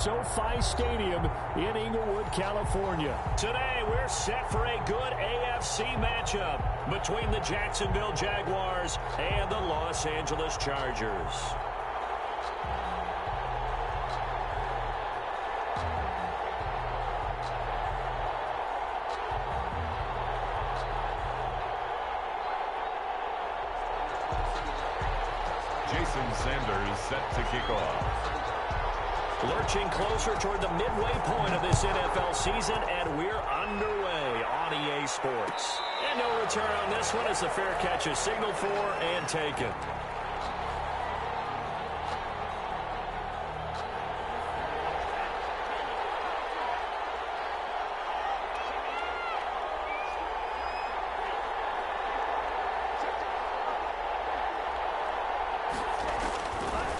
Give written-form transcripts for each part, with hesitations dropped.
SoFi Stadium in Inglewood, California. Today, we're set for a good AFC matchup between the Jacksonville Jaguars and the Los Angeles Chargers. Jason Sanders set to kick off. Lurching closer toward the midway point of this NFL season, and we're underway on EA Sports. And no return on this one as the fair catch is signaled for and taken.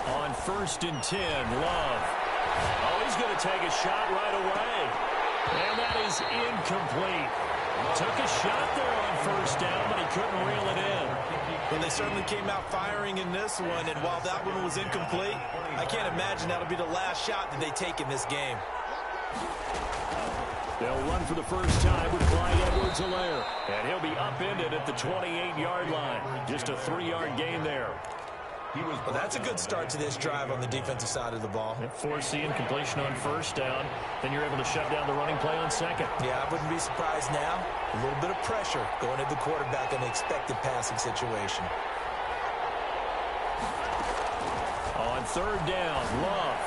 On 1st and 10, Love. Oh, he's going to take a shot right away. And that is incomplete. Took a shot there on 1st down, but he couldn't reel it in. Well, they certainly came out firing in this one, and while that one was incomplete, I can't imagine that'll be the last shot that they take in this game. They'll run for the first time with Clyde Edwards-Helaire. And he'll be upended at the 28-yard line. Just a 3-yard gain there. Well, that's a good start to this drive on the defensive side of the ball. Force the incompletion on 1st down. Then you're able to shut down the running play on 2nd. Yeah, I wouldn't be surprised now. A little bit of pressure going at the quarterback in the expected passing situation. On 3rd down, Love.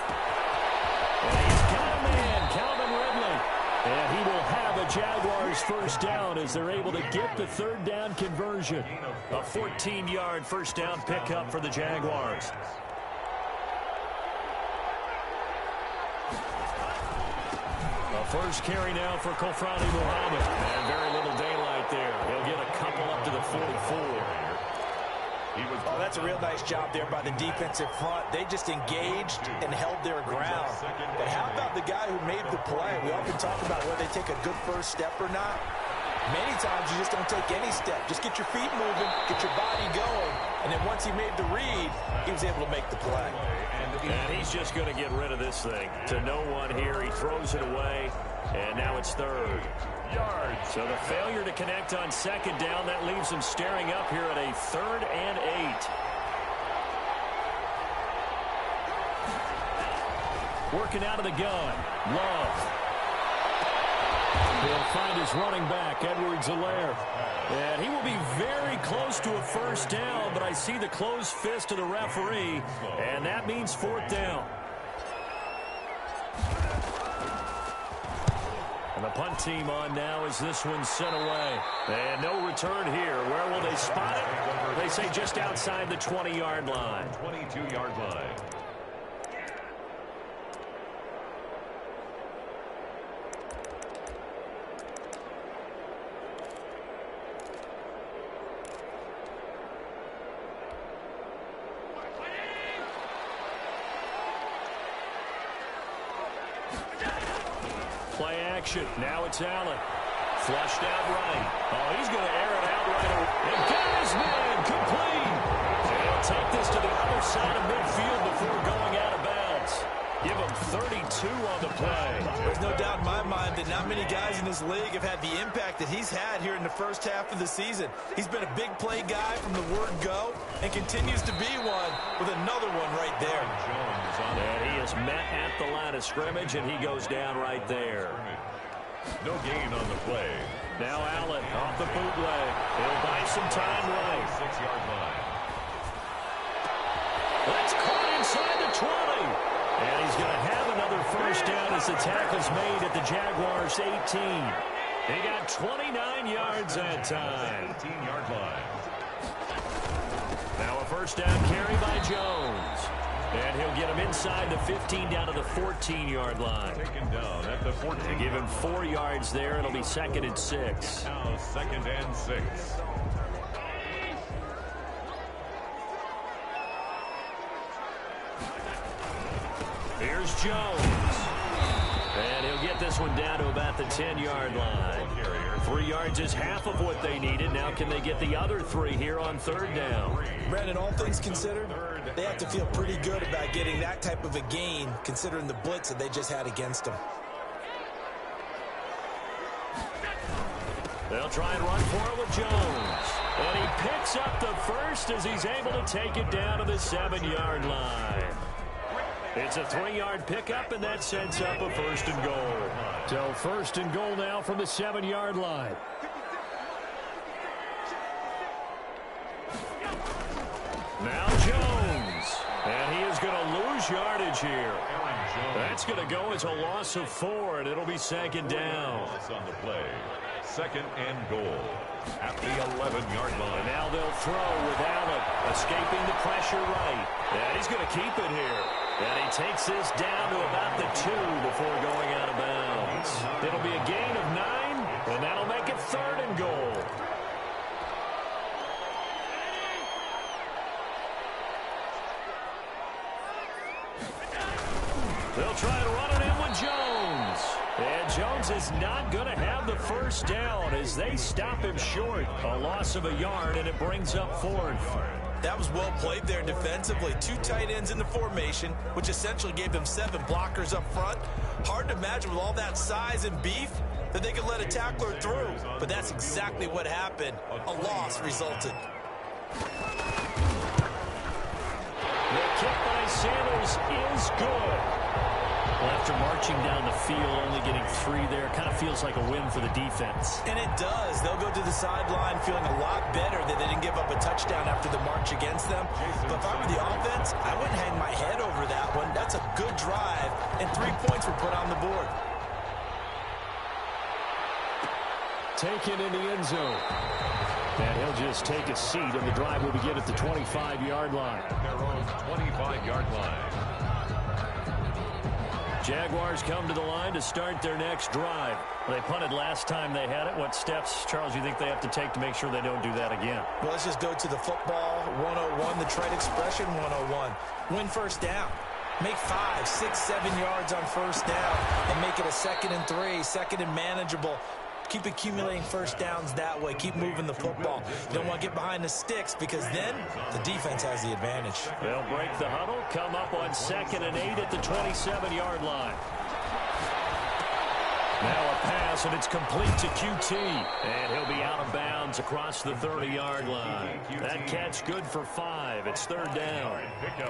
And he's got a man, Calvin Ridley. And he will have a Jaguars 1st down as they're able to get the 3rd down conversion. A 14-yard 1st down pickup for the Jaguars. A first carry now for Kofrani Muhammad. And very little daylight there. He'll get a couple up to the 44. Oh, that's a real nice job there by the defensive front. They just engaged and held their ground. But how about the guy who made the play? We often talk about whether they take a good first step or not. Many times you just don't take any step. Just get your feet moving, get your body going. And then once he made the read, he was able to make the play. And he's just going to get rid of this thing. To no one here, he throws it away. And now it's 3rd. So the failure to connect on 2nd down, that leaves him staring up here at a 3rd and 8. Working out of the gun. Love. He'll find his running back, Edwards-Helaire. And he will be very close to a 1st down, but I see the closed fist of the referee, and that means 4th down. And the punt team on now as this one's sent away. And no return here. Where will they spot it? They say just outside the 20-yard line. 22-yard line. Play action. Now it's Allen. Flushed out right. Oh, he's going to air it out right away. And got his man complete. And he'll take this to the other side of midfield before going out of bounds. Give him 32 on the play. There's no doubt in my mind that not many guys in this league have had the impact that he's had here in the first half of the season. He's been a big play guy from the word go and continues to be one with another one right there. And he is met at the line of scrimmage, and he goes down right there. No gain on the play. Now Allen off the bootleg. He'll buy some time right. 6-yard line. That's caught inside the 20. And he's going to have another 1st down as the tackle's made at the Jaguars' 18. He got 29 yards that time. 18-yard line. Now a 1st down carry by Jones. And he'll get him inside the 15 down to the 14-yard line. Taken down at the 14. To give him 4 yards there, it'll be 2nd and 6. Now 2nd and 6. Here's Jones. And he'll get this one down to about the 10-yard line. 3 yards is half of what they needed. Now can they get the other 3 here on 3rd down? Brandon, all things considered, They have to feel pretty good about getting that type of a gain, considering the blitz that they just had against them. They'll try and run for it with Jones. And he picks up the first as he's able to take it down to the 7-yard line. It's a 3-yard pickup, and that sets up a 1st and goal. So 1st and goal now from the 7-yard line. Now Jones. And he is going to lose yardage here. That's going to go as a loss of 4, and it'll be 2nd down. On the play. 2nd and goal at the 11-yard line. And now they'll throw with Allen, escaping the pressure right. And he's going to keep it here. And he takes this down to about the 2 before going out of bounds. It'll be a gain of 9, and that'll make it 3rd and goal. They'll try to run it in with Jones. And Jones is not going to have the 1st down as they stop him short. A loss of a yard, and it brings up 4th. That was well played there defensively. 2 tight ends in the formation, which essentially gave them 7 blockers up front. Hard to imagine with all that size and beef that they could let a tackler through. But that's exactly what happened. A loss resulted. The kick by Sanders is good. Well, after marching down the field, only getting 3 there, kind of feels like a win for the defense. And it does. They'll go to the sideline feeling a lot better that they didn't give up a touchdown after the march against them. But if I were the offense, I wouldn't hang my head over that one. That's a good drive, and 3 points were put on the board. Taken in the end zone. And he'll just take a seat, and the drive will begin at the 25-yard line. Their own 25-yard line. Jaguars come to the line to start their next drive. They punted last time they had it. What steps, Charles, you think they have to take to make sure they don't do that again? Well, let's just go to the football 101, the trade expression 101. Win 1st down. Make 5, 6, 7 yards on 1st down and make it a 2nd and 3, 2nd and manageable. Keep accumulating 1st downs that way. Keep moving the football. You don't want to get behind the sticks because then the defense has the advantage. They'll break the huddle, come up on 2nd and 8 at the 27-yard line. Now a pass, and it's complete to QT. And he'll be out of bounds across the 30-yard line. That catch good for 5. It's 3rd down.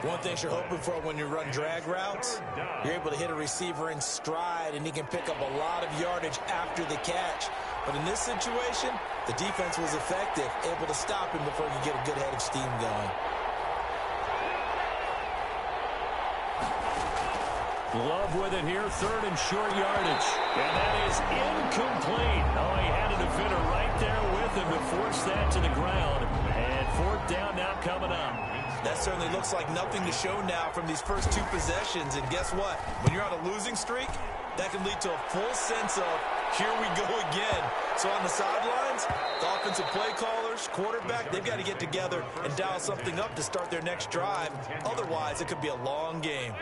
One thing you're hoping for when you run drag routes, you're able to hit a receiver in stride, and he can pick up a lot of yardage after the catch. But in this situation, the defense was effective, able to stop him before he could get a good head of steam going. Love with it here, 3rd and short yardage. And that is incomplete. Oh, he had a defender right there with him to force that to the ground. And 4th down now coming up. That certainly looks like nothing to show now from these first 2 possessions. And guess what? When you're on a losing streak, that can lead to a full sense of, here we go again. So on the sidelines, the offensive play callers, quarterback, they've got to get together and dial something up to start their next drive. Otherwise, it could be a long game.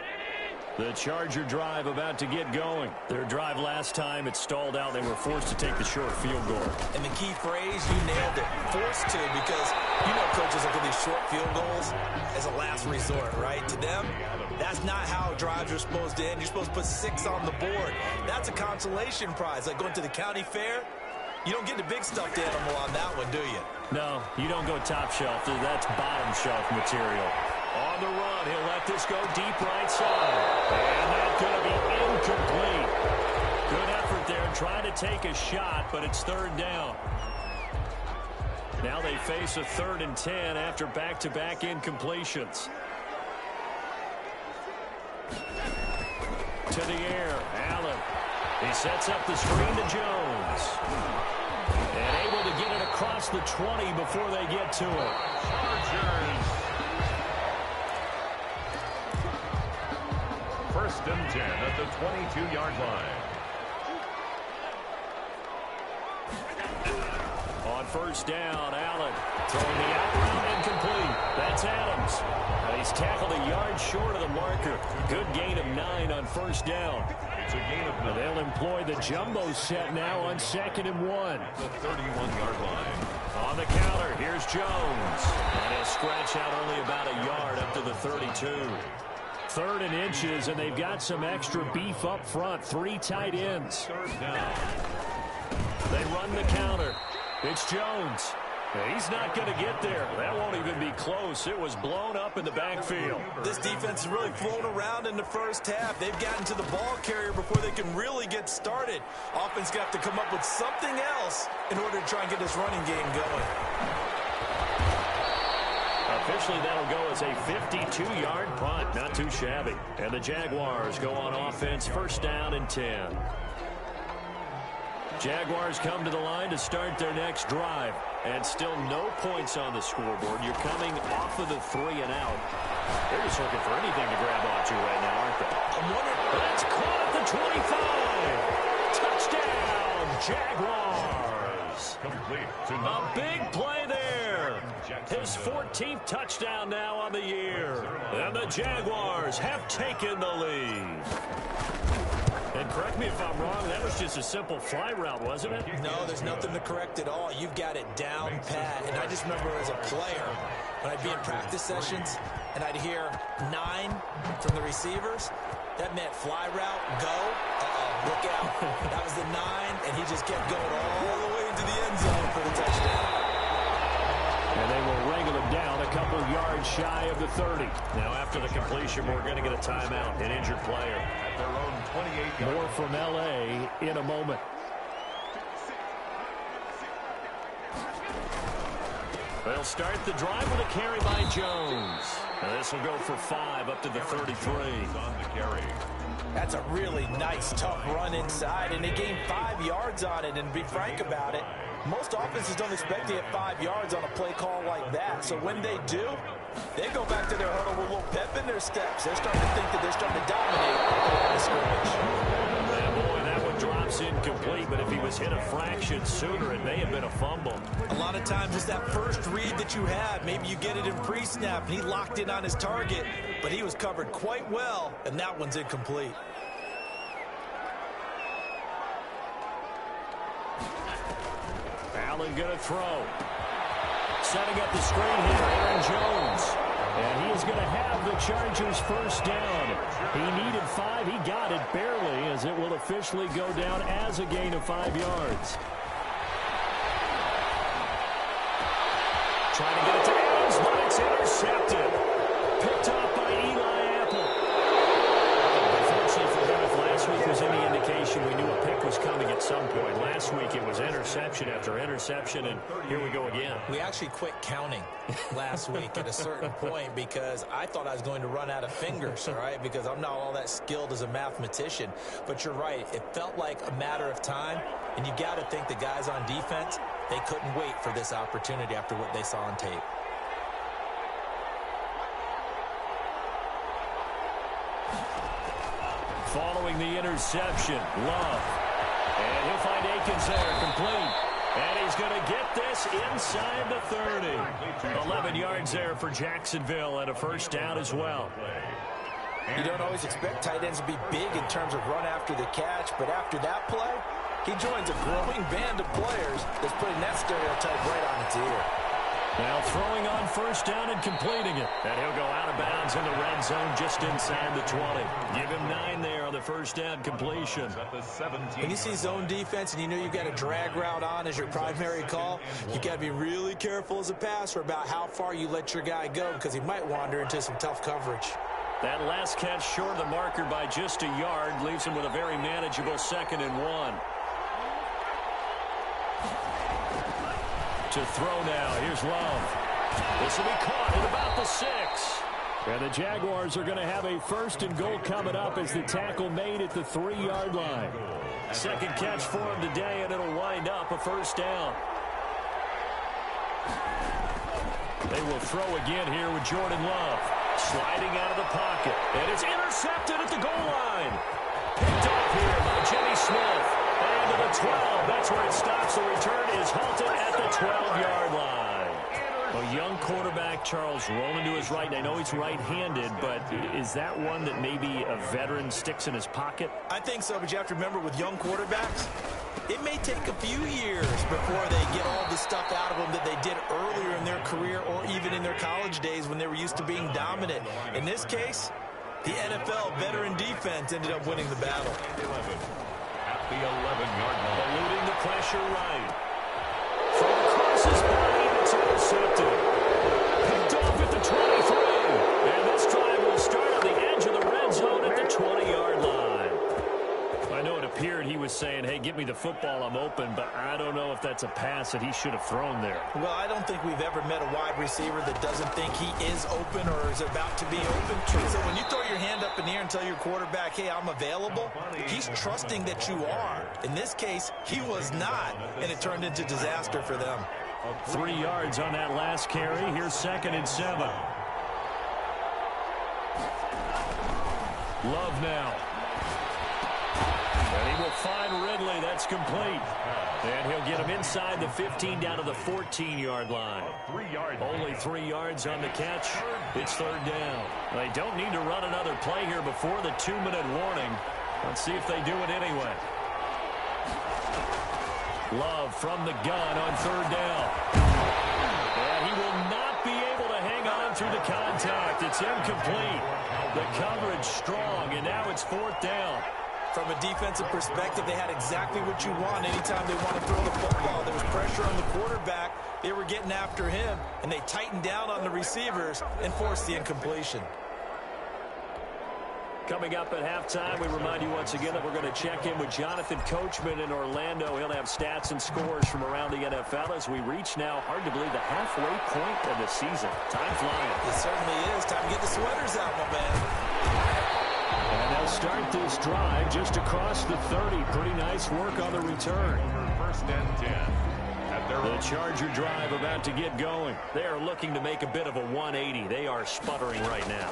The Charger drive about to get going. Their drive last time, it stalled out. They were forced to take the short field goal. And the key phrase, you nailed it, forced to, because you know coaches look at these short field goals as a last resort, right? To them, that's not how drives are supposed to end. You're supposed to put 6 on the board. That's a consolation prize, like going to the county fair. You don't get the big stuffed animal on that one, do you? No, you don't go top shelf. That's bottom shelf material. On the run, he'll let this go deep right side. And that's going to be incomplete. Good effort there trying to take a shot, but it's 3rd down. Now they face a 3rd and 10 after back-to-back incompletions. To the air, Allen. He sets up the screen to Jones. And able to get it across the 20 before they get to it. Chargers. 1st and 10 at the 22-yard line. On first down, Allen throwing the out route incomplete. That's Adams. He's tackled a yard short of the marker. Good gain of 9 on first down. It's a gain of 9. They'll employ the jumbo set now on 2nd and 1. The 31-yard line. On the counter, here's Jones. And he'll scratch out only about a yard up to the 32. 3rd and inches, and they've got some extra beef up front. 3 tight ends. 3rd down. They run the counter. It's Jones. He's not going to get there. That won't even be close. It was blown up in the backfield. This defense is really flown around in the first half. They've gotten to the ball carrier before they can really get started. Offense got to come up with something else in order to try and get this running game going. Officially, that'll go as a 52-yard punt. Not too shabby. And the Jaguars go on offense, 1st down and 10. Jaguars come to the line to start their next drive. And still no points on the scoreboard. You're coming off of the 3 and out. They're just looking for anything to grab onto right now, aren't they? I'm wondering. That's caught at the 25. Touchdown, Jaguars. Complete to A big play there. His 14th touchdown now on the year. And the Jaguars have taken the lead. And correct me if I'm wrong, that was just a simple fly route, wasn't it? No, there's nothing to correct at all. You've got it down pat. And I just remember as a player, when I'd be in practice sessions, and I'd hear 9 from the receivers, that meant fly route, go. Uh-oh, look out. That was the 9, and he just kept going all the way into the end zone for the touchdown. And they will wrangle him down a couple yards shy of the 30. Now, after the completion, we're going to get a timeout, an injured player. at their own 28-yard. More from L.A. in a moment. They'll start the drive with a carry by Jones. Now this will go for 5 up to the 33. On the carry. That's a really nice, tough run inside, and they gained 5 yards on it. And to be frank about it, most offenses don't expect to get 5 yards on a play call like that. So when they do, they go back to their huddle with a little pep in their steps. They're starting to think that they're starting to dominate the scrimmage. And boy, that one drops incomplete, but if he was hit a fraction sooner, it may have been a fumble. A lot of times it's that first read that you have. Maybe you get it in pre-snap, and he locked in on his target, but he was covered quite well, and that one's incomplete. Allen going to throw. Setting up the screen here, Aaron Jones. And he is going to have the Chargers first down. He needed 5. He got it barely, as it will officially go down as a gain of 5 yards. Trying to get it to Adams, but it's intercepted. Picked off by Eli Apple. Unfortunately for them, if last week was any indication, we knew a pick was coming at some point. Last week it was interception after interception, and here we go again. We actually quit counting last week at a certain point because I thought I was going to run out of fingers, all right, because I'm not all that skilled as a mathematician. But you're right. It felt like a matter of time, and you got to think the guys on defense, they couldn't wait for this opportunity after what they saw on tape. Following the interception, Love. And he'll find Akins there, complete. And he's going to get this inside the 30. 11 yards there for Jacksonville and a first down as well. You don't always expect tight ends to be big in terms of run after the catch, but after that play, he joins a growing band of players that's putting that stereotype right on its ear. Now throwing on first down and completing it. And he'll go out of bounds in the red zone just inside the 20. Give him 9 there on the first down completion. At the 17. When you see zone defense and you know you've got a drag route on as your primary call, you've got to be really careful as a passer about how far you let your guy go because he might wander into some tough coverage. That last catch short of the marker by just a yard leaves him with a very manageable 2nd and 1. To throw now. Here's Love. This will be caught at about the 6. And the Jaguars are going to have a 1st and goal coming up as the tackle made at the 3-yard line. Second catch for him today, and it'll wind up a first down. They will throw again here with Jordan Love. Sliding out of the pocket. And it's intercepted at the goal line. Picked up here by Jimmy Smith. And to the 12. That's where it stops. The return is halted at at the 12-yard line. A young quarterback, Charles, rolling to his right. And I know he's right-handed, but is that one that maybe a veteran sticks in his pocket? I think so, but you have to remember with young quarterbacks, it may take a few years before they get all the stuff out of them that they did earlier in their career or even in their college days when they were used to being dominant. In this case, the NFL veteran defense ended up winning the battle. At the 11-yard line. Eluding the pressure right. From across his body, and it's intercepted. Picked off at the 23. And this drive will start on the edge of the red zone at the 20-yard line. I know it appeared he was saying, hey, get me the football, I'm open, but I don't know if that's a pass that he should have thrown there. Well, I don't think we've ever met a wide receiver that doesn't think he is open or is about to be open. So when you throw your hand up in the air and tell your quarterback, hey, I'm available, he's trusting that you are. In this case, he was not, and it turned into disaster for them. 3 yards on that last carry. Here's 2nd and 7. Love now. And he will find Ridley. That's complete. And he'll get him inside the 15 down to the 14-yard line. Only 3 yards on the catch. It's 3rd down. They don't need to run another play here before the 2-minute warning. Let's see if they do it anyway. Love from the gun on 3rd down. And he will not be able to hang on through the contact. It's incomplete. The coverage strong, and now it's 4th down. From a defensive perspective, they had exactly what you want anytime they want to throw the football. There was pressure on the quarterback. They were getting after him, and they tightened down on the receivers and forced the incompletion. Coming up at halftime, we remind you once again that we're going to check in with Jonathan Coachman in Orlando. He'll have stats and scores from around the NFL as we reach now, hard to believe, the halfway point of the season. Time flying. It certainly is. Time to get the sweaters out, my man. And they'll start this drive just across the 30. Pretty nice work on the return. 1st and 10. The Charger drive about to get going. They are looking to make a bit of a 180. They are sputtering right now.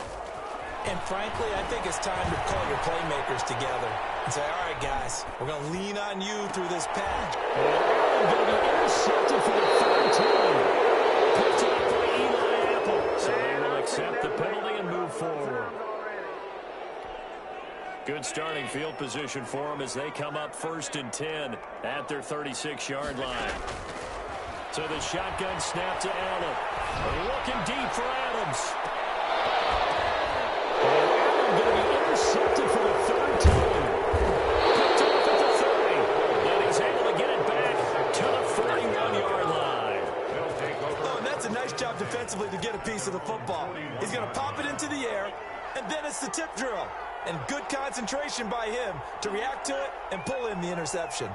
And frankly, I think it's time to call your playmakers together and say, all right, guys, we're going to lean on you through this patch. And going to be intercepted for the 3rd time. Picked up by Eli Apple. So they will accept the penalty and move forward. Good starting field position for them as they come up 1st and 10 at their 36-yard line. So the shotgun snap to Allen. Looking deep for Adams. And Allen going to be intercepted for the 3rd time. Picked off at the 30. And he's able to get it back to the 41-yard line. Oh, and that's a nice job defensively to get a piece of the football. He's going to pop it into the air, and then it's the tip drill. And good concentration by him to react to it and pull in the interception.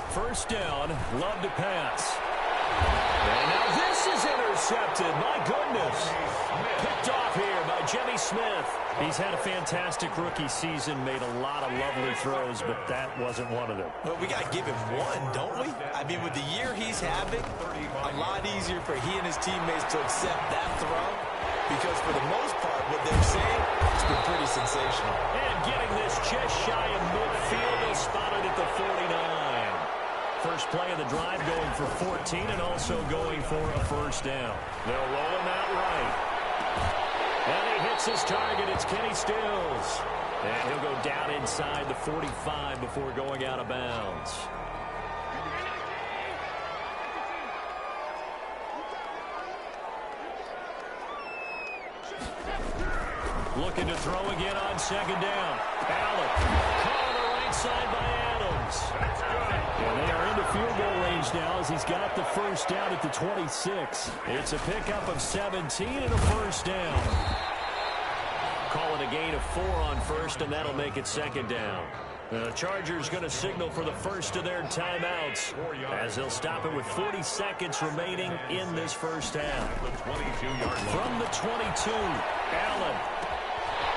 First down, Love to pass. And now this is intercepted. My goodness. Picked off here by Jimmy Smith. He's had a fantastic rookie season, made a lot of lovely throws, but that wasn't one of them. Well, we got to give him one, don't we? I mean, with the year he's having, a lot easier for he and his teammates to accept that throw because for the most part, what they're saying, it's been pretty sensational. And getting this just shy of midfield is spotted at the 49. First play of the drive going for 14 and also going for a first down. They'll roll him out right. And he hits his target. It's Kenny Stills. And he'll go down inside the 45 before going out of bounds. Looking to throw again on 2nd down. Allen caught on the right side by Adams. And they are into field goal range now as he's got the first down at the 26. It's a pickup of 17 and a first down. Call it a gain of 4 on first, and that'll make it 2nd down. The Chargers going to signal for the first of their timeouts as they'll stop it with 40 seconds remaining in this first half. From the 22, Allen.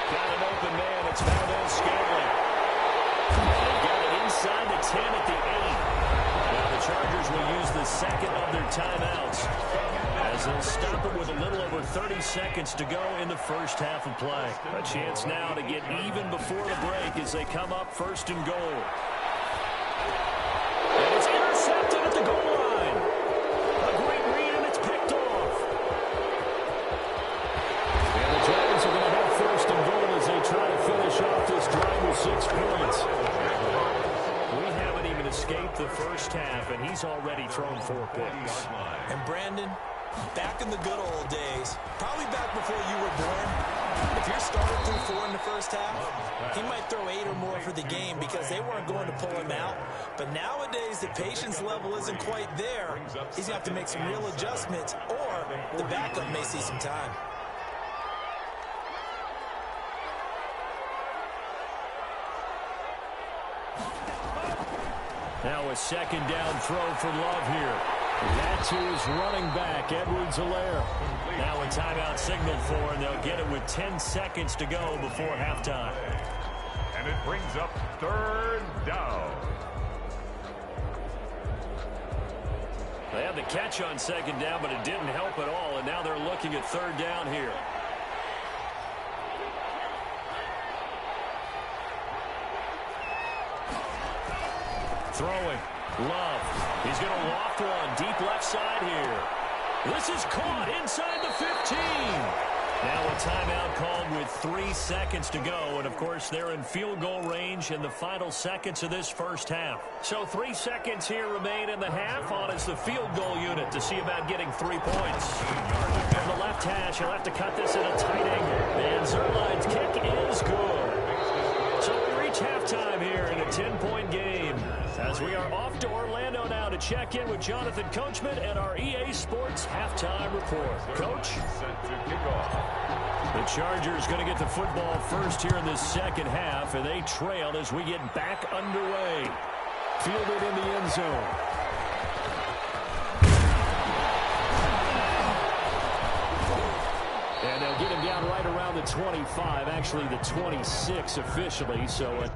Got an open man. It's Valdez-Scantling. They've got it inside the 10 at the 8. Now the Chargers will use the second of their timeouts as They'll stop it with a little over 30 seconds to go in the first half of play. A chance now to get even before the break as they come up first and goal. And it's intercepted at the goal line. A great read, and it's picked off. And the Giants are going to have first and goal as they try to finish off this drive with 6 points. We haven't even escaped the first half, and he's already thrown 4 picks. And Brandon, back in the good old days, probably back before you were born, if your starter threw 4 in the first half, he might throw 8 or more for the game because they weren't going to pull him out. But nowadays, the patience level isn't quite there. He's going to have to make some real adjustments, or the backup may see some time. Now a second down throw for Love here. That's who is running back, Edwards-Helaire. Now a timeout signaled for, and they'll get it with 10 seconds to go before halftime. And it brings up third down. They had the catch on second down, but it didn't help at all, and now they're looking at third down here. Throwing. Love. He's going to loft one deep left side here. This is caught inside the 15. Now a timeout called with 3 seconds to go. And, of course, they're in field goal range in the final seconds of this first half. So 3 seconds here remain in the half. On is the field goal unit to see about getting 3 points. From the left hash, he'll have to cut this at a tight angle. And Zerline's kick is good. So we reach halftime here in a 10-point game. As we are off to Orlando now to check in with Jonathan Coachman and our EA Sports halftime report. Coach? The Chargers going to get the football first here in the second half, and they trail as we get back underway. Fielded in the end zone. And they'll get him down right around the 25, actually the 26 officially. So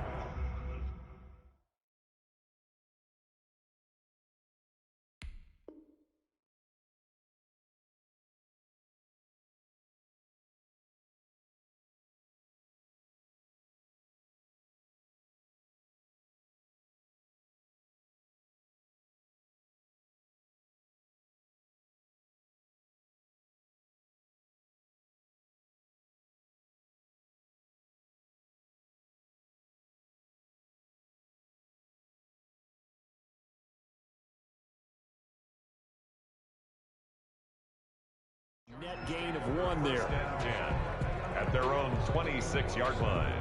net gain of 1 there. At their own 26-yard line.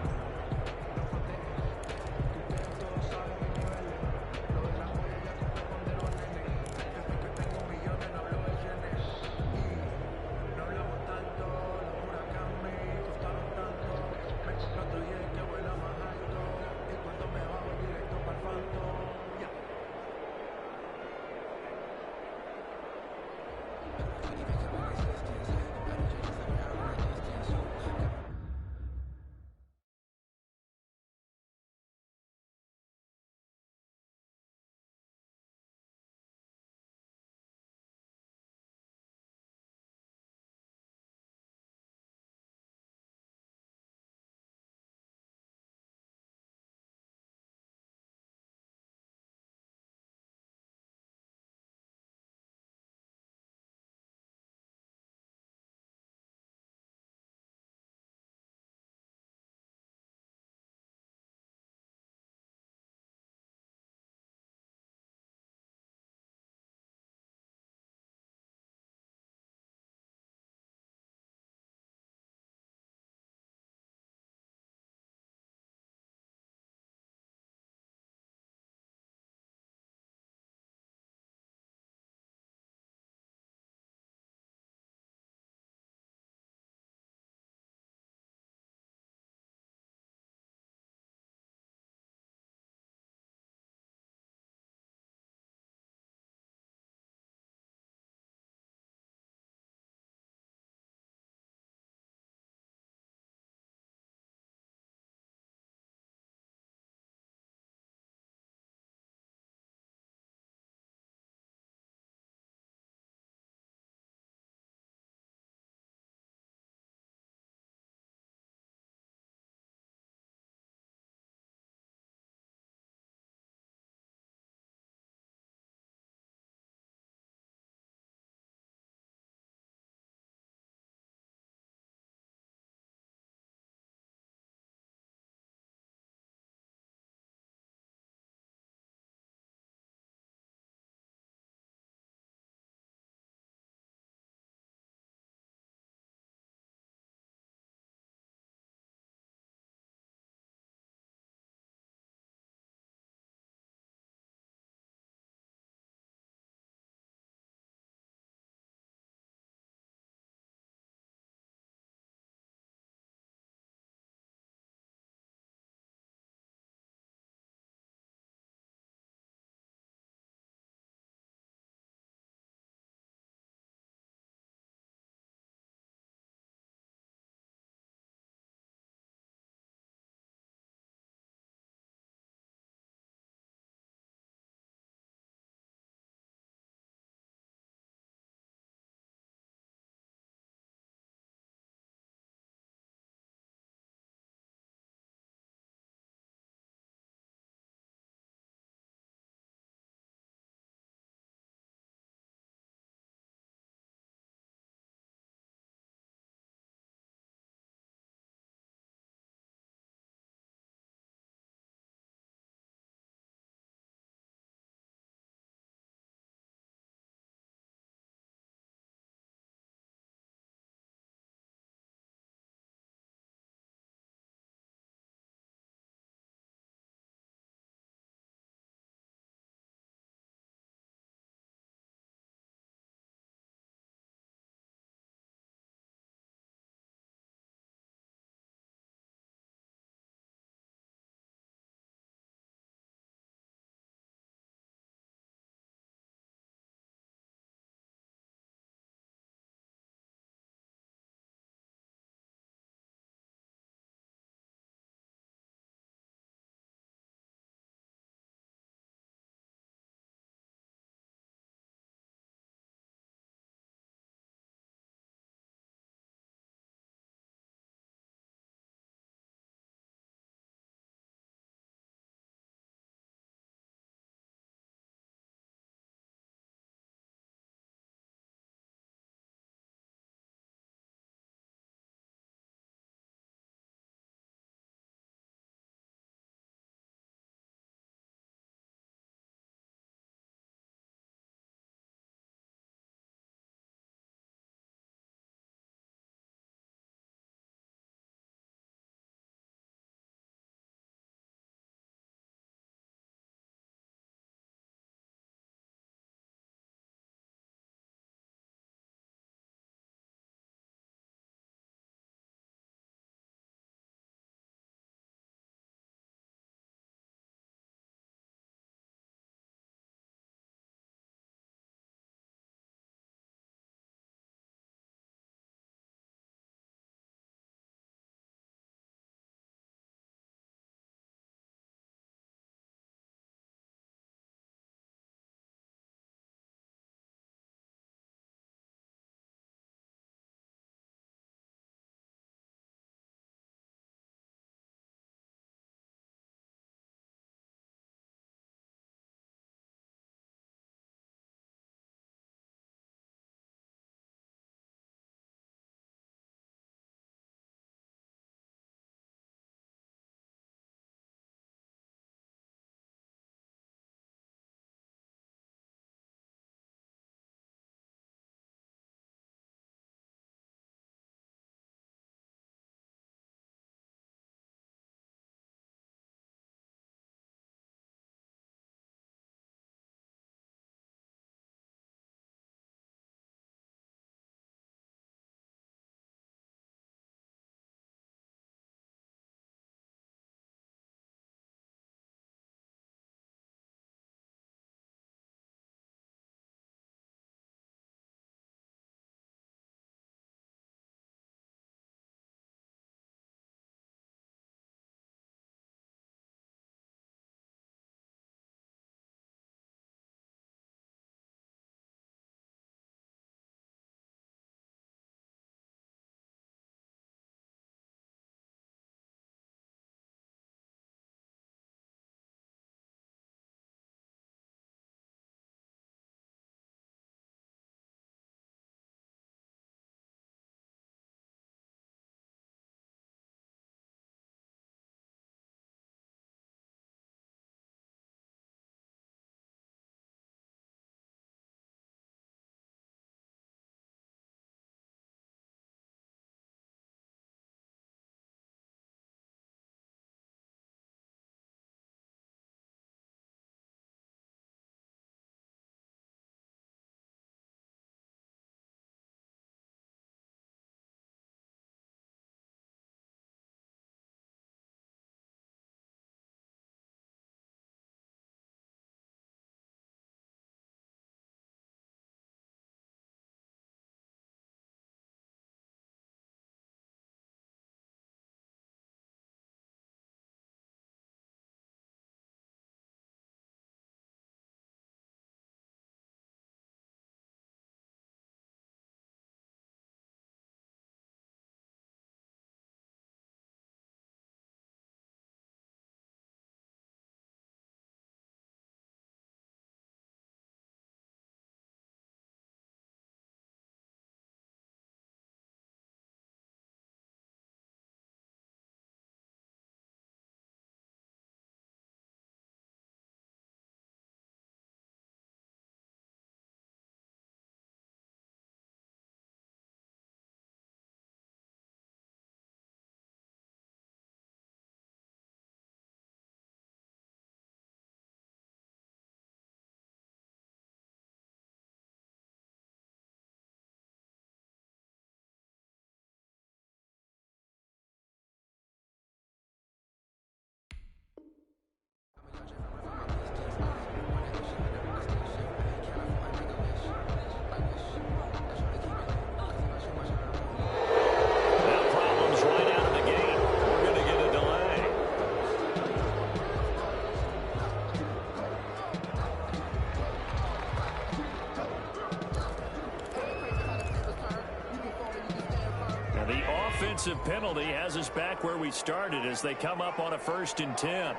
offensive penalty has us back where we started as they come up on a 1st and 10.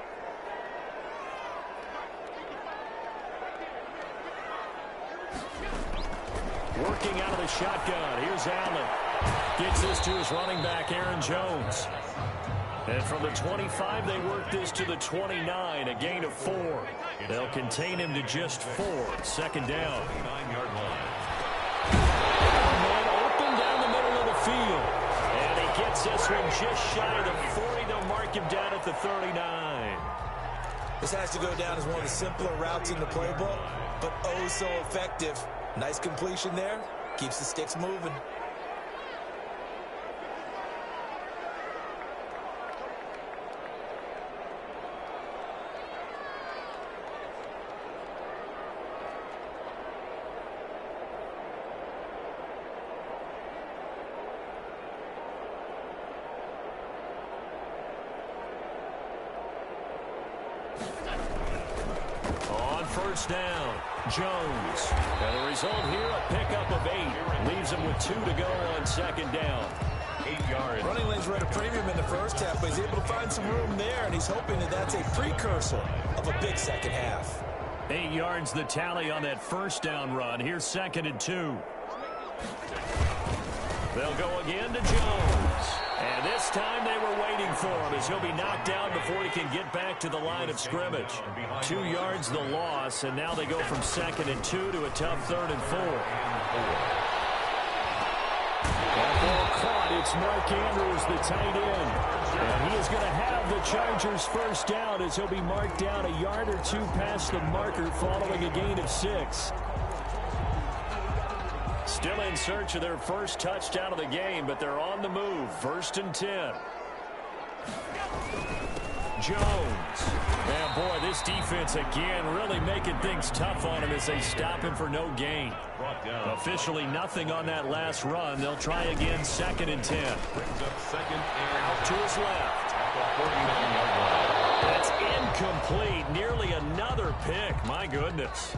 Working out of the shotgun. Here's Allen. Gets this to his running back, Aaron Jones. And from the 25, they work this to the 29, a gain of 4. They'll contain him to just 4. 2nd down. 9-yard line. Man open down the middle of the field. And he gets this one just shy of the 40. They'll mark him down at the 39. This has to go down as one of the simpler routes in the playbook, but oh so effective. Nice completion there. Keeps the sticks moving. On 1st down, Jones. And the result here, a pickup of 8. Leaves him with 2 to go on 2nd down. 8 yards. Running lanes were at a premium in the first half, but he's able to find some room there, and he's hoping that that's a precursor of a big second half. 8 yards the tally on that 1st down run. Here's 2nd and 2. They'll go again to Jones. And this time they were waiting for him as he'll be knocked down before he can get back to the line of scrimmage. 2 yards the loss, and now they go from 2nd and 2 to a tough 3rd and 4. That ball caught. It's Mark Andrews, the tight end. And he is going to have the Chargers 1st down as he'll be marked down a yard or 2 past the marker following a gain of 6. Still in search of their first touchdown of the game, but they're on the move. 1st and 10. Jones. And boy, this defense again really making things tough on him as they stop him for no gain. Officially nothing on that last run. They'll try again 2nd and 10. Brings up 2nd and Out to his left. at the 49-yard line. That's incomplete. Nearly another pick. My goodness.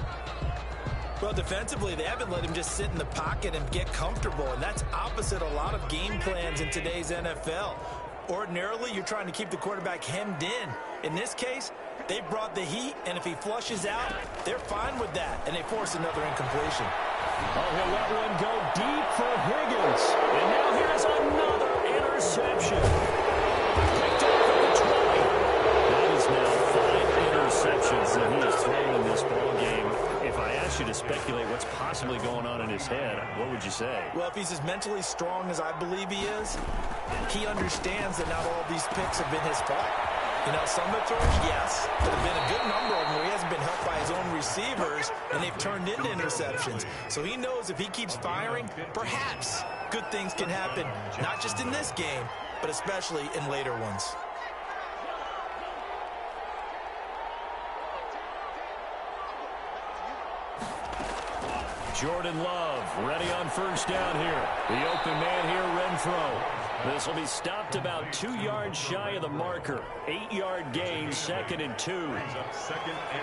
Well, defensively, they haven't let him just sit in the pocket and get comfortable, and that's opposite a lot of game plans in today's NFL. Ordinarily, you're trying to keep the quarterback hemmed in. In this case, they brought the heat, and if he flushes out, they're fine with that, and they force another incompletion. Oh, he'll let one go deep for Higgins. And now here's another interception. Picked up for the 20. That is now 5 interceptions that he has thrown in this ball game. If I asked you to speculate what's possibly going on in his head, what would you say? Well, if he's as mentally strong as I believe he is, he understands that not all these picks have been his fault. You know, some of the throws, yes, but there have been a good number of them where he hasn't been helped by his own receivers, and they've turned into interceptions. So he knows if he keeps firing, perhaps good things can happen, not just in this game, but especially in later ones. Jordan Love ready on 1st down here. The open man here, Renfro. This will be stopped about 2 yards shy of the marker. 8-yard gain, 2nd and 2.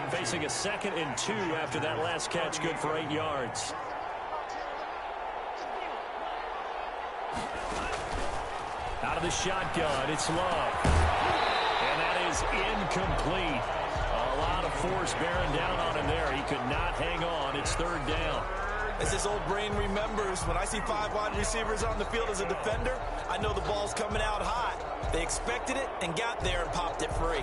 Facing a 2nd and 2 after that last catch, good for 8 yards. Out of the shotgun, it's Love. And that is incomplete. A lot of force bearing down on him there. He could not hang on. It's 3rd down. As this old brain remembers, when I see 5 wide receivers on the field as a defender, I know the ball's coming out hot. They expected it and got there and popped it free.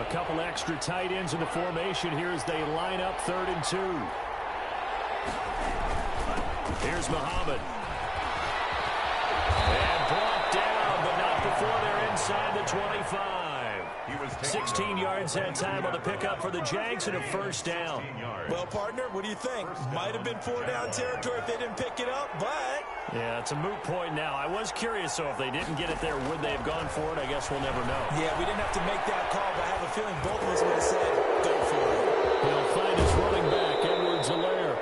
A couple extra tight ends in the formation here as they line up 3rd and 2. Here's Muhammad. And brought down, but not before they're inside the 25. 16 yards that time on the pickup for the Jags and a 1st down. Well, partner, what do you think? Might have been 4-down territory if they didn't pick it up, but... Yeah, it's a moot point now. I was curious, so if they didn't get it there, would they have gone for it? I guess we'll never know. Yeah, we didn't have to make that call, but I have a feeling both of us would have said, go for it. He'll find his running back, Edwards-Helaire.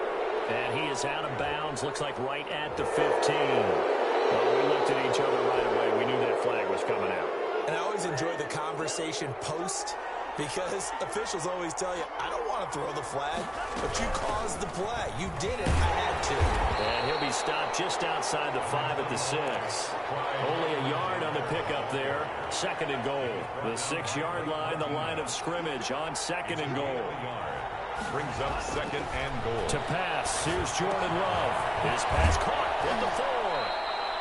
And he is out of bounds, looks like right at the 15. Well, we looked at each other right away. We knew that flag was coming out. And I always enjoy the conversation post Because officials always tell you, I don't want to throw the flag, but you caused the play. You did it. I had to. And he'll be stopped just outside the 5 at the 6. Only a yard on the pickup there. 2nd and goal. The 6-yard line, the line of scrimmage on 2nd and goal. Brings up 2nd and goal. To pass, here's Jordan Love. His pass caught at the 4.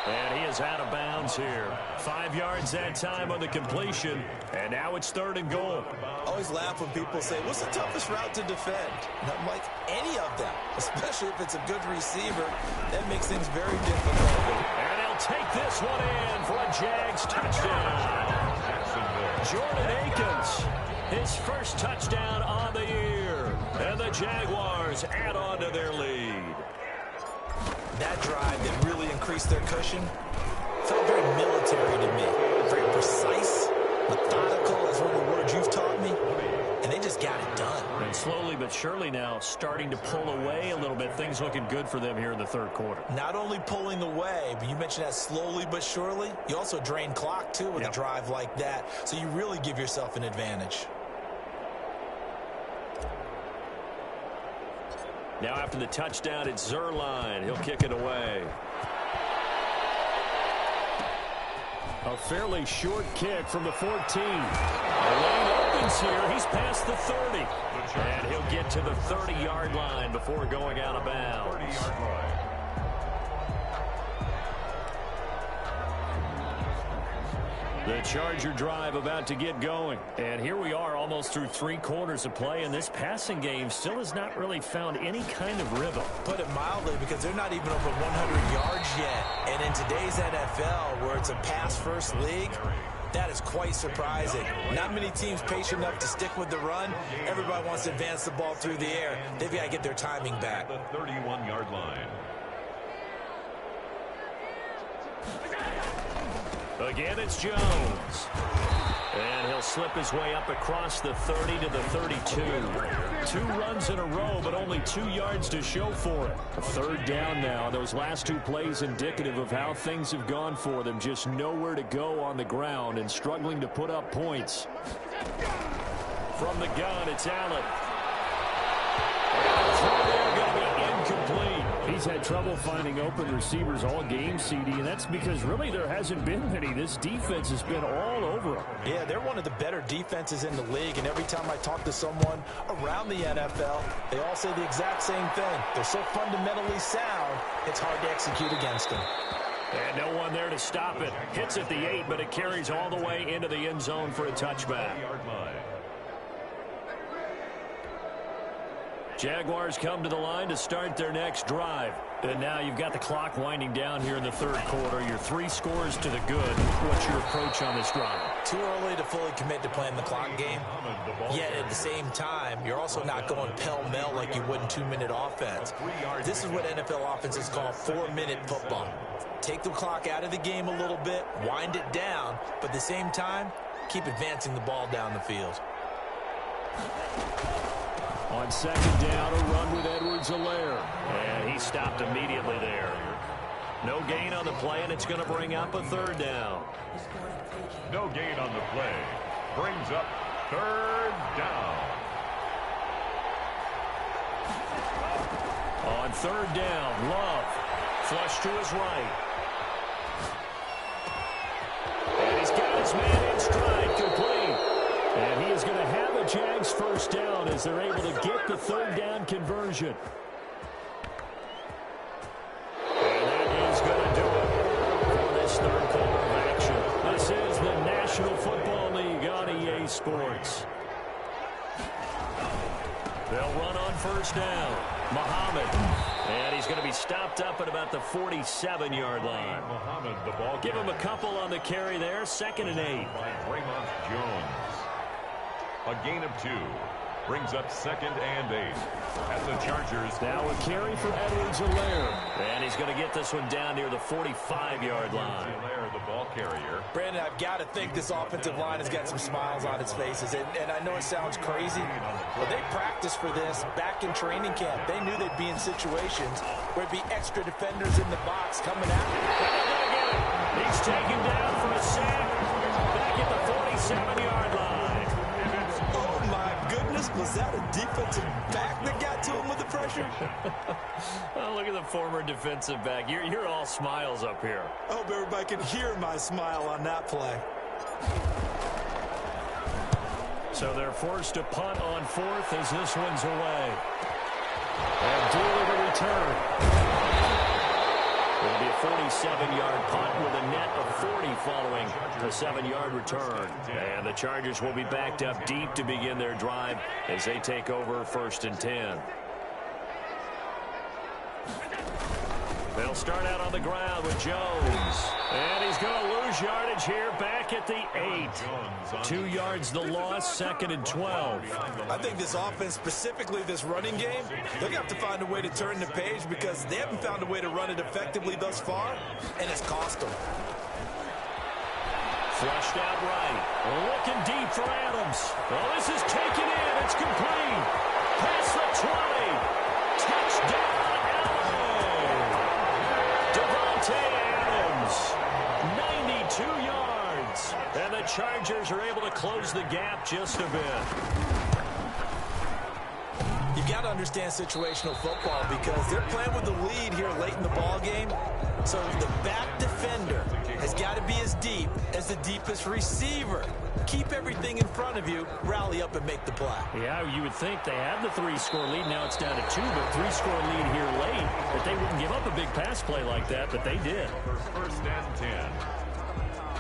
And he is out of bounds here. 5 yards that time on the completion. And now it's 3rd and goal. I always laugh when people say, what's the toughest route to defend? And I'm like, any of them, especially if it's a good receiver. That makes things very difficult. And he'll take this one in for a Jags touchdown. Jordan Akins, his first touchdown on the year. And the Jaguars add on to their lead. That drive that really increased their cushion felt very military to me. Very precise, methodical is one of the words you've taught me. And they just got it done. And slowly but surely now starting to pull away a little bit. Things looking good for them here in the 3rd quarter. Not only pulling away, but you mentioned that slowly but surely. You also drain clock, too, with a drive like that. So you really give yourself an advantage. Now after the touchdown, it's Zuerlein. He'll kick it away. A fairly short kick from the 14. The lane opens here. He's past the 30. And he'll get to the 30-yard line before going out of bounds. 30-yard line. The Charger drive about to get going. And here we are almost through 3 quarters of play, and this passing game still has not really found any kind of rhythm. Put it mildly, because they're not even over 100 yards yet. And in today's NFL, where it's a pass-first league, that is quite surprising. Not many teams patient enough to stick with the run. Everybody wants to advance the ball through the air. They've got to get their timing back. The 31-yard line. Again, it's Jones. And he'll slip his way up across the 30 to the 32. 2 runs in a row, but only 2 yards to show for it. 3rd down now. Those last 2 plays indicative of how things have gone for them. Just nowhere to go on the ground and struggling to put up points. From the gun, it's Allen. They're going to be incomplete. He's had trouble finding open receivers all game, CD, and that's because really there hasn't been many. This defense has been all over them. Yeah, they're one of the better defenses in the league, and every time I talk to someone around the NFL, they all say the exact same thing. They're so fundamentally sound, it's hard to execute against them. And no one there to stop it. Hits at the 8, but it carries all the way into the end zone for a touchback. Jaguars come to the line to start their next drive. And now you've got the clock winding down here in the 3rd quarter. Your 3 scores to the good. What's your approach on this drive? Too early to fully commit to playing the clock game. Yet at the same time, you're also not going pell-mell like you would in 2-minute offense. This is what NFL offenses call 4-minute football. Take the clock out of the game a little bit, wind it down, but at the same time, keep advancing the ball down the field. On 2nd down, a run with Edwards-Helaire. And he stopped immediately there. No gain on the play, and it's going to bring up a 3rd down. No gain on the play. Brings up 3rd down. On 3rd down, Love. Flush to his right. And he's got his man in stride, complete. And he is going to have a Jags first down as they're able to get the 3rd down conversion. And that is going to do it for this 3rd quarter of action. This is the National Football League on EA Sports. They'll run on 1st down. Muhammad. And he's going to be stopped up at about the 47-yard line. Muhammad, the ball. Give him a couple on the carry there. 2nd and 8. By Raymond Jones. A gain of 2. Brings up 2nd and 8. At the Chargers. Now a carry for Edwards-Helaire. And he's going to get this one down near the 45-yard line. Helaire, the ball carrier. Brandon, I've got to think this offensive line has got some smiles on its faces. And I know it sounds crazy, but they practiced for this back in training camp. They knew they'd be in situations where it'd be extra defenders in the box coming out. He's taken down for a sack back at the 47-yard line. fairness, was that a defensive back that got to him with the pressure? Oh, look at the former defensive back. You're all smiles up here. I hope everybody can hear my smile on that play. So they're forced to punt on fourth as this one's away. And Dooley to return. It'll be a 47-yard punt with a net of 40 following a 7-yard return. And the Chargers will be backed up deep to begin their drive as they take over 1st and 10. They'll start out on the ground with Jones. And he's going to lose yardage here back at the 8. 2 yards the loss, 2nd and 12. I think this offense, specifically this running game, they're going to have to find a way to turn the page because they haven't found a way to run it effectively thus far, and it's cost them. Flushed out right. Looking deep for Adams. Oh, this is taken in. It's complete. Past the 20. Touchdown, Adams, 92 yards, and the Chargers are able to close the gap just a bit. You've got to understand situational football because they're playing with the lead here late in the ball game. So the back defender has got to be as deep as the deepest receiver. Keep everything in front of you, rally up and make the play. Yeah, you would think they had the 3-score lead. Now it's down to 2, but 3-score lead here late. That they wouldn't give up a big pass play like that, but they did. 1st and 10.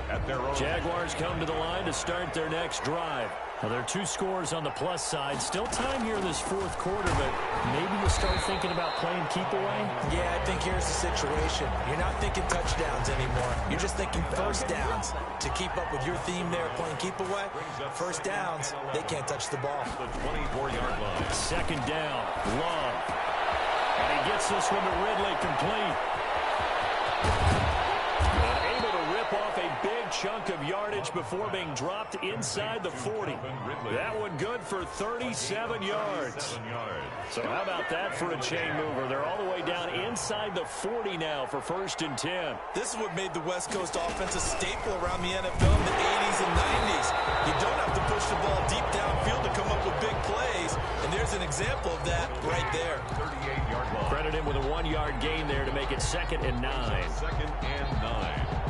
At their own. Jaguars come to the line to start their next drive. Now, there are 2 scores on the plus side. Still time here this 4th quarter, but maybe you start thinking about playing keep away? Yeah, I think here's the situation. You're not thinking touchdowns anymore. You're just thinking first downs. To keep up with your theme there, playing keep away, first downs, they can't touch the ball. The 24-yard line. 2nd down, Love. And he gets this one to Ridley complete. And able to rip off a big chunk of yardage before being dropped inside the 40. That one good for 37 yards. So how about that for a chain mover? They're all the way down inside the 40 now for 1st and 10. This is what made the West Coast offense a staple around the NFL in the 80s and 90s. You don't have to push the ball deep downfield to come up with big plays, and there's an example of that right there. 38-yard line. Credit him with a 1-yard gain there to make it 2nd and 9. 2nd and 9.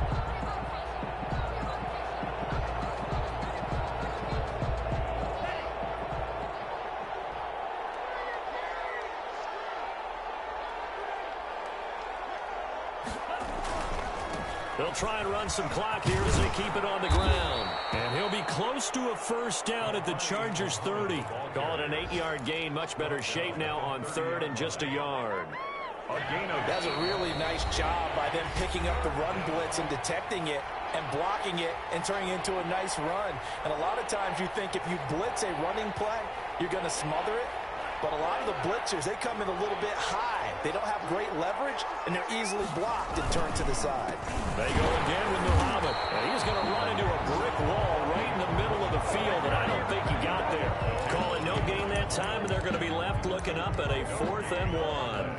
They'll try and run some clock here as they keep it on the ground. And he'll be close to a 1st down at the Chargers 30. Call it an 8-yard gain. Much better shape now on 3rd and just a yard. That's a really nice job by them picking up the run blitz and detecting it and blocking it and turning it into a nice run. And a lot of times you think if you blitz a running play, you're going to smother it. But a lot of the blitzers, they come in a little bit high. They don't have great leverage, and they're easily blocked and turned to the side. They go again with Muhammad. And he's going to run into a brick wall right in the middle of the field, and I don't think he got there. Call it no gain that time, and they're going to be left looking up at a 4th and 1.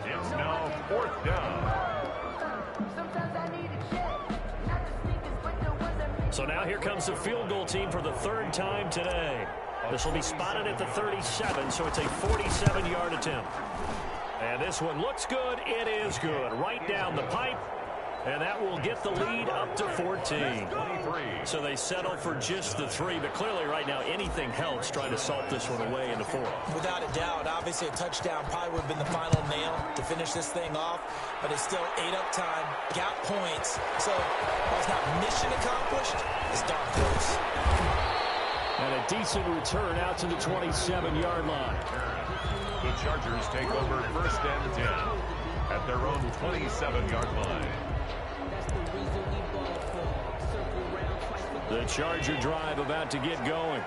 It's now 4th down. So now here comes the field goal team for the 3rd time today. This will be spotted at the 37, so it's a 47-yard attempt. And this one looks good. It is good. Right down the pipe. And that will get the lead up to 14. So they settle for just the 3. But clearly right now anything helps trying to salt this one away in the 4th. Without a doubt, obviously a touchdown probably would have been the final nail to finish this thing off. But it's still 8 up time, got points. So while it's not mission accomplished, it's darn close. And a decent return out to the 27-yard line. The Chargers take over 1st and 10 at their own 27-yard line. The Charger drive about to get going.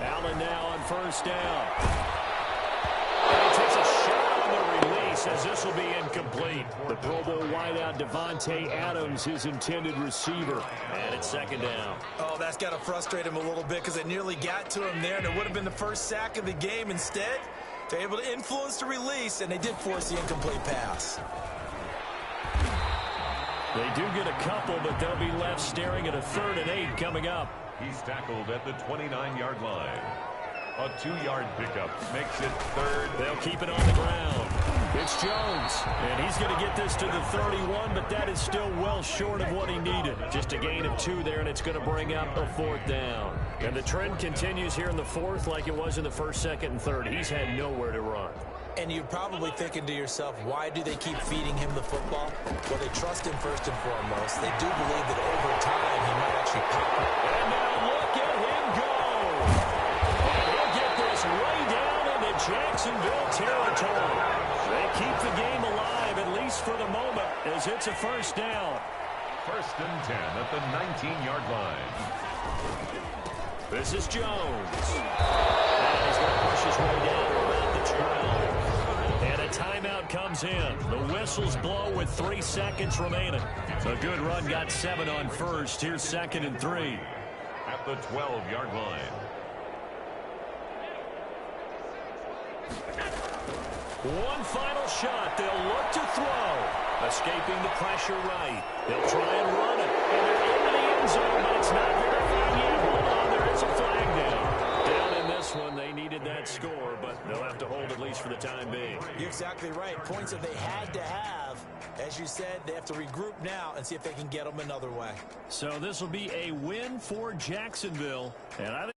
Allen now on 1st down. And he takes a shot on the release as this will be incomplete. The Pro Bowl wideout Devontae Adams, his intended receiver. And it's 2nd down. Oh, that's got to frustrate him a little bit because it nearly got to him there, and it would have been the first sack of the game. Instead, they're able to influence the release, and they did force the incomplete pass. They do get a couple, but they'll be left staring at a 3rd and 8 coming up. He's tackled at the 29-yard line. A 2-yard pickup makes it 3rd. They'll keep it on the ground. It's Jones, and he's going to get this to the 31, but that is still well short of what he needed. Just a gain of 2 there, and it's going to bring up a 4th down. And the trend continues here in the 4th like it was in the 1st, 2nd, and 3rd. He's had nowhere to run. And you're probably thinking to yourself, why do they keep feeding him the football? Well, they trust him first and foremost. They do believe that over time he might actually pop it. And now look at him go. And he'll get this way down into Jacksonville territory. They keep the game alive, at least for the moment, as it's a 1st down. 1st and 10 at the 19-yard line. This is Jones. And he's going to push his way down to about the 12. And a timeout comes in. The whistles blow with 3 seconds remaining. A good run, got 7 on 1st. Here's 2nd and 3. At the 12-yard line. One final shot. They'll look to throw. Escaping the pressure right. They'll try and run it. And they're into the end zone, but it's not verified yet. Hold on, there is a flag down. Down in this one, they needed that score, but they'll have to hold at least for the time being. You're exactly right. Points that they had to have. As you said, they have to regroup now and see if they can get them another way. So this will be a win for Jacksonville. And I think